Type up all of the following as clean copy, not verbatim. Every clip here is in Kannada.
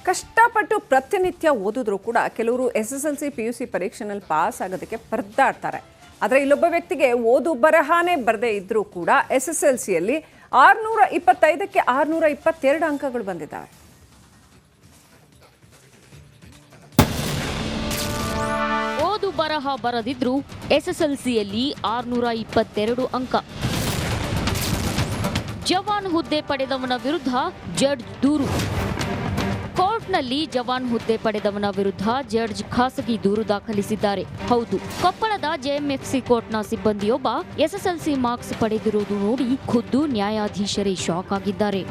ಕಷ್ಟಪಟ್ಟು ಪ್ರತಿನಿತ್ಯ ಓದಿದ್ರು ಕೂಡ ಕೆಲವರು SSLC PUC ಪರೀಕ್ಷೆನಲ್ಲಿ ಪಾಸ್ ಆಗೋದಕ್ಕೆ ಪರದಾಡ್ತಾರೆ. ಆದರೆ ಇಲ್ಲೊಬ್ಬ ವ್ಯಕ್ತಿಗೆ ಓದು ಬರಹಾನೇ ಬರದೇ ಇದ್ರೂ ಕೂಡ SSLCಯಲ್ಲಿ 625ಕ್ಕೆ 622 ಅಂಕಗಳು ಬಂದಿದ್ದಾವೆ. ಓದು ಬರಹ ಬರದಿದ್ರು SSLCಯಲ್ಲಿ 622 ಅಂಕ. ಜವಾನ್ ಹುದ್ದೆ ಪಡೆದವನ ವಿರುದ್ಧ ಜಡ್ಜ್ ದೂರು. ಕೋರ್ಟ್ನಲ್ಲಿ ಜವಾನ್ ಹುದ್ದೆ ಪಡೆದವನ ವಿರುದ್ಧ ಜಡ್ಜ್ ಖಾಸಗಿ ದೂರು ದಾಖಲಿಸಿದ್ದಾರೆ. ಹೌದು, ಕೊಪ್ಪಳದ JMFC ಕೋರ್ಟ್ನ ಸಿಬ್ಬಂದಿಯೊಬ್ಬ SSLC ಮಾರ್ಕ್ಸ್ ಪಡೆದಿರುವುದು ನೋಡಿ ಖುದ್ದು ನ್ಯಾಯಾಧೀಶರೇ ಶಾಕ್ ಆಗಿದ್ದಾರೆ.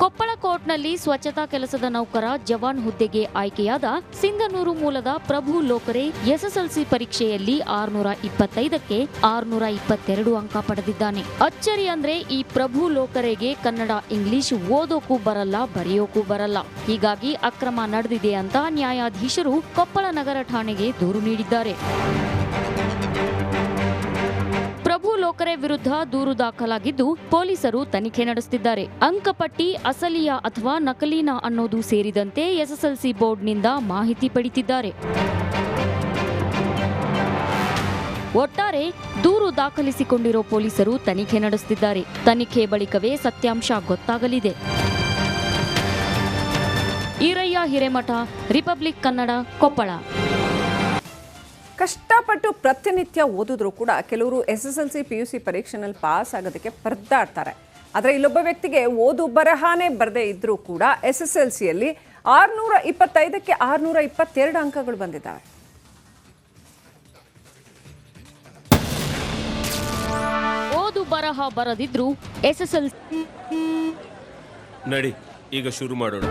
ಕೊಪ್ಪಳ ಕೋರ್ಟ್ನಲ್ಲಿ ಸ್ವಚ್ಛತಾ ಕೆಲಸದ ನೌಕರ ಜವಾನ್ ಹುದ್ದೆಗೆ ಆಯ್ಕೆಯಾದ ಸಿಂಧನೂರು ಮೂಲದ ಪ್ರಭು ಲೋಕರೆ SSLC ಪರೀಕ್ಷೆಯಲ್ಲಿ 625ಕ್ಕೆ 622 ಅಂಕ ಪಡೆದಿದ್ದಾನೆ. ಅಚ್ಚರಿ ಅಂದ್ರೆ ಈ ಪ್ರಭು ಲೋಕರೆಗೆ ಕನ್ನಡ ಇಂಗ್ಲಿಷ್ ಓದೋಕೂ ಬರಲ್ಲ, ಬರೆಯೋಕೂ ಬರಲ್ಲ. ಹೀಗಾಗಿ ಅಕ್ರಮ ನಡೆದಿದೆ ಅಂತ ನ್ಯಾಯಾಧೀಶರು ಕೊಪ್ಪಳ ನಗರ ಠಾಣೆಗೆ ದೂರು ನೀಡಿದ್ದಾರೆ. ಪ್ರಭು ಲೋಕರೆ ವಿರುದ್ಧ ದೂರು ದಾಖಲಾಗಿದ್ದು ಪೊಲೀಸರು ತನಿಖೆ ನಡೆಸುತ್ತಿದ್ದಾರೆ. ಅಂಕಪಟ್ಟಿ ಅಸಲಿಯಾ ಅಥವಾ ನಕಲೀನಾ ಅನ್ನೋದು ಸೇರಿದಂತೆ SSLC ಬೋರ್ಡ್ನಿಂದ ಮಾಹಿತಿ ಪಡೆದಿದ್ದಾರೆ. ಒಟ್ಟಾರೆ ದೂರು ದಾಖಲಿಸಿಕೊಂಡಿರೋ ಪೊಲೀಸರು ತನಿಖೆ ನಡೆಸುತ್ತಿದ್ದಾರೆ. ತನಿಖೆ ಬಳಿಕವೇ ಸತ್ಯಾಂಶ ಗೊತ್ತಾಗಲಿದೆ. ಈರಯ್ಯ ಹಿರೇಮಠ, ರಿಪಬ್ಲಿಕ್ ಕನ್ನಡ, ಕೊಪ್ಪಳ. ಕಷ್ಟಪಟ್ಟು ಪ್ರತಿನಿತ್ಯ ಓದಿದ್ರು ಕೂಡ ಕೆಲವರು SSLC PUC ಪರೀಕ್ಷೆನಲ್ಲಿ ಪಾಸ್ ಆಗೋದಕ್ಕೆ ಪರದಾಡ್ತಾರೆ. ಆದರೆ ಇಲ್ಲೊಬ್ಬ ವ್ಯಕ್ತಿಗೆ ಓದು ಬರಹಾನೇ ಬರದೇ ಇದ್ರೂ ಕೂಡ SSLCಯಲ್ಲಿ 625ಕ್ಕೆ 622 ಅಂಕಗಳು ಬಂದಿದ್ದಾವೆ. ಓದು ಬರಹ ಬರದಿದ್ರು SSLC ನಡಿ ಈಗ ಶುರು ಮಾಡೋಣ.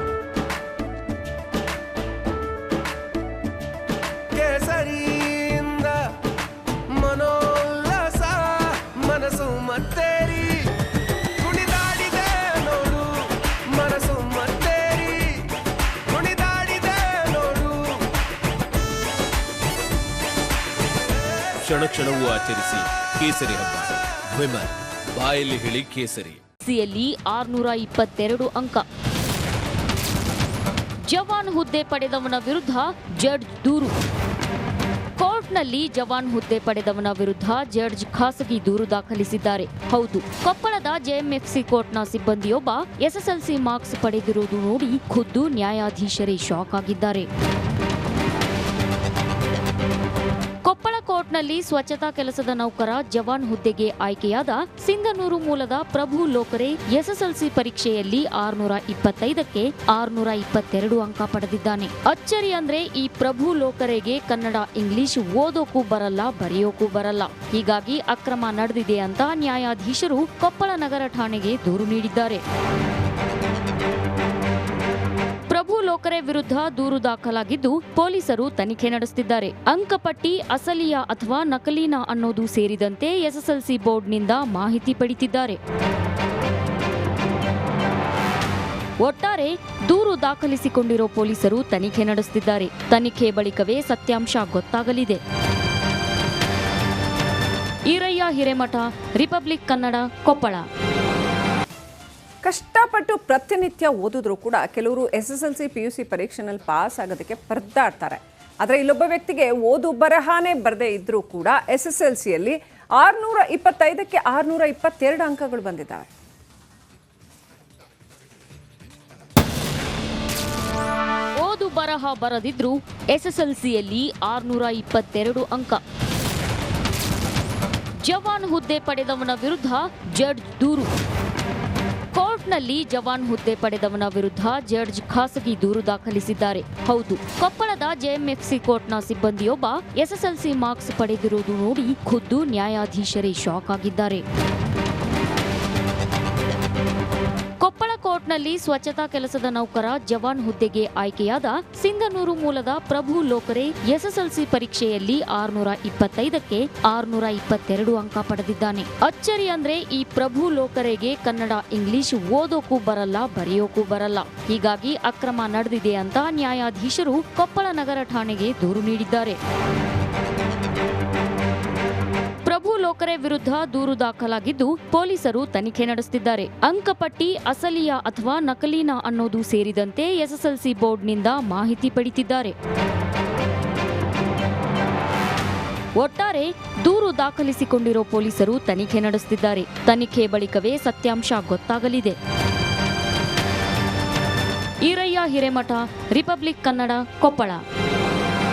ಕ್ಷಣ ಕ್ಷಣವೂ ಆಚರಿಸಿ ಕೇಸರಿ ಹಬ್ಬ. ವಿಮಲ್ ಬಾಯಲ್ಲಿ ಹೇಳಿ ಕೇಸರಿ. SSLCಯಲ್ಲಿ 622 ಅಂಕ. ಜವಾನ್ ಹುದ್ದೆ ಪಡೆದವನ ವಿರುದ್ಧ ಜಡ್ಜ್ ದೂರು. ಕೋರ್ಟ್ನಲ್ಲಿ ಜವಾನ್ ಹುದ್ದೆ ಪಡೆದವನ ವಿರುದ್ಧ ಜಡ್ಜ್ ಖಾಸಗಿ ದೂರು ದಾಖಲಿಸಿದ್ದಾರೆ. ಹೌದು, ಕೊಪ್ಪಳದ JMFC ಕೋರ್ಟ್ನ ಸಿಬ್ಬಂದಿಯೊಬ್ಬ SSLC ಮಾರ್ಕ್ಸ್ ಪಡೆದಿರುವುದು ನೋಡಿ ಖುದ್ದು ನ್ಯಾಯಾಧೀಶರೇ ಶಾಕ್ ಆಗಿದ್ದಾರೆ. ಕೊಪ್ಪಳ ಕೋರ್ಟ್ನಲ್ಲಿ ಸ್ವಚ್ಛತಾ ಕೆಲಸದ ನೌಕರ ಜವಾನ್ ಹುದ್ದೆಗೆ ಆಯ್ಕೆಯಾದ ಸಿಂಧನೂರು ಮೂಲದ ಪ್ರಭು ಲೋಕರೆ SSLC ಪರೀಕ್ಷೆಯಲ್ಲಿ 625ಕ್ಕೆ 622 ಅಂಕ ಪಡೆದಿದ್ದಾನೆ. ಅಚ್ಚರಿ ಅಂದ್ರೆ ಈ ಪ್ರಭು ಲೋಕರೆಗೆ ಕನ್ನಡ ಇಂಗ್ಲಿಷ್ ಓದೋಕೂ ಬರಲ್ಲ, ಬರೆಯೋಕೂ ಬರಲ್ಲ. ಹೀಗಾಗಿ ಅಕ್ರಮ ನಡೆದಿದೆ ಅಂತ ನ್ಯಾಯಾಧೀಶರು ಕೊಪ್ಪಳ ನಗರ ಠಾಣೆಗೆ ದೂರು ನೀಡಿದ್ದಾರೆ. ಪ್ರಭು ಲೋಕರೆ ವಿರುದ್ಧ ದೂರು ದಾಖಲಾಗಿದ್ದು ಪೊಲೀಸರು ತನಿಖೆ ನಡೆಸುತ್ತಿದ್ದಾರೆ. ಅಂಕಪಟ್ಟಿ ಅಸಲಿಯಾ ಅಥವಾ ನಕಲೀನಾ ಅನ್ನೋದು ಸೇರಿದಂತೆ SSLC ಬೋರ್ಡ್ನಿಂದ ಮಾಹಿತಿ ಪಡೆದಿದ್ದಾರೆ. ಒಟ್ಟಾರೆ ದೂರು ದಾಖಲಿಸಿಕೊಂಡಿರೋ ಪೊಲೀಸರು ತನಿಖೆ ನಡೆಸುತ್ತಿದ್ದಾರೆ. ತನಿಖೆ ಬಳಿಕವೇ ಸತ್ಯಾಂಶ ಗೊತ್ತಾಗಲಿದೆ. ಈರಯ್ಯ ಹಿರೇಮಠ, ರಿಪಬ್ಲಿಕ್ ಕನ್ನಡ, ಕೊಪ್ಪಳ. ಕಷ್ಟಪಟ್ಟು ಪ್ರತಿನಿತ್ಯ ಓದಿದ್ರು ಕೂಡ ಕೆಲವರು SSLC PUC ಪರೀಕ್ಷೆನಲ್ಲಿ ಪಾಸ್ ಆಗೋದಕ್ಕೆ ಪರದಾಡ್ತಾರೆ. ಆದರೆ ಇಲ್ಲೊಬ್ಬ ವ್ಯಕ್ತಿಗೆ ಓದು ಬರಹಾನೇ ಬರದೇ ಇದ್ರೂ ಕೂಡ SSLCಯಲ್ಲಿ 625ಕ್ಕೆ 622 ಅಂಕಗಳು ಬಂದಿದ್ದಾವೆ. ಓದು ಬರಹ ಬರದಿದ್ರು SSLCಯಲ್ಲಿ 622 ಅಂಕ. ಜವಾನ್ ಹುದ್ದೆ ಪಡೆದವನ ವಿರುದ್ಧ ಜಡ್ಜ್ ದೂರು. ಕೋರ್ಟ್ನಲ್ಲಿ ಜವಾನ್ ಹುದ್ದೆ ಪಡೆದವನ ವಿರುದ್ಧ ಜಡ್ಜ್ ಖಾಸಗಿ ದೂರು ದಾಖಲಿಸಿದ್ದಾರೆ. ಹೌದು, ಕೊಪ್ಪಳದ JMFC ಕೋರ್ಟ್ನ ಸಿಬ್ಬಂದಿಯೊಬ್ಬ SSLC ಮಾರ್ಕ್ಸ್ ಪಡೆದಿರುವುದು ನೋಡಿ ಖುದ್ದು ನ್ಯಾಯಾಧೀಶರೇ ಶಾಕ್ ಆಗಿದ್ದಾರೆ. ಕೊಪ್ಪಳ ಕೋರ್ಟ್ನಲ್ಲಿ ಸ್ವಚ್ಛತಾ ಕೆಲಸದ ನೌಕರ ಜವಾನ್ ಹುದ್ದೆಗೆ ಆಯ್ಕೆಯಾದ ಸಿಂಧನೂರು ಮೂಲದ ಪ್ರಭು ಲೋಕರೆ SSLC ಪರೀಕ್ಷೆಯಲ್ಲಿ 625ಕ್ಕೆ 622 ಅಂಕ ಪಡೆದಿದ್ದಾನೆ. ಅಚ್ಚರಿ ಅಂದ್ರೆ ಈ ಪ್ರಭು ಲೋಕರೆಗೆ ಕನ್ನಡ ಇಂಗ್ಲಿಷ್ ಓದೋಕೂ ಬರಲ್ಲ, ಬರೆಯೋಕೂ ಬರಲ್ಲ. ಹೀಗಾಗಿ ಅಕ್ರಮ ನಡೆದಿದೆ ಅಂತ ನ್ಯಾಯಾಧೀಶರು ಕೊಪ್ಪಳ ನಗರ ಠಾಣೆಗೆ ದೂರು ನೀಡಿದ್ದಾರೆ. ಪ್ರಭು ಲೋಕರೆ ವಿರುದ್ಧ ದೂರು ದಾಖಲಾಗಿದ್ದು ಪೊಲೀಸರು ತನಿಖೆ ನಡೆಸುತ್ತಿದ್ದಾರೆ. ಅಂಕಪಟ್ಟಿ ಅಸಲಿಯಾ ಅಥವಾ ನಕಲೀನಾ ಅನ್ನೋದು ಸೇರಿದಂತೆ ಎಸ್ಎಸ್ಎಲ್ಸಿ ಬೋರ್ಡ್ನಿಂದ ಮಾಹಿತಿ ಪಡೆದಿದ್ದಾರೆ. ಒಟ್ಟಾರೆ ದೂರು ದಾಖಲಿಸಿಕೊಂಡಿರೋ ಪೊಲೀಸರು ತನಿಖೆ ನಡೆಸುತ್ತಿದ್ದಾರೆ. ತನಿಖೆ ಬಳಿಕವೇ ಸತ್ಯಾಂಶ ಗೊತ್ತಾಗಲಿದೆ. ಈರಯ್ಯ ಹಿರೇಮಠ, ರಿಪಬ್ಲಿಕ್ ಕನ್ನಡ, ಕೊಪ್ಪಳ.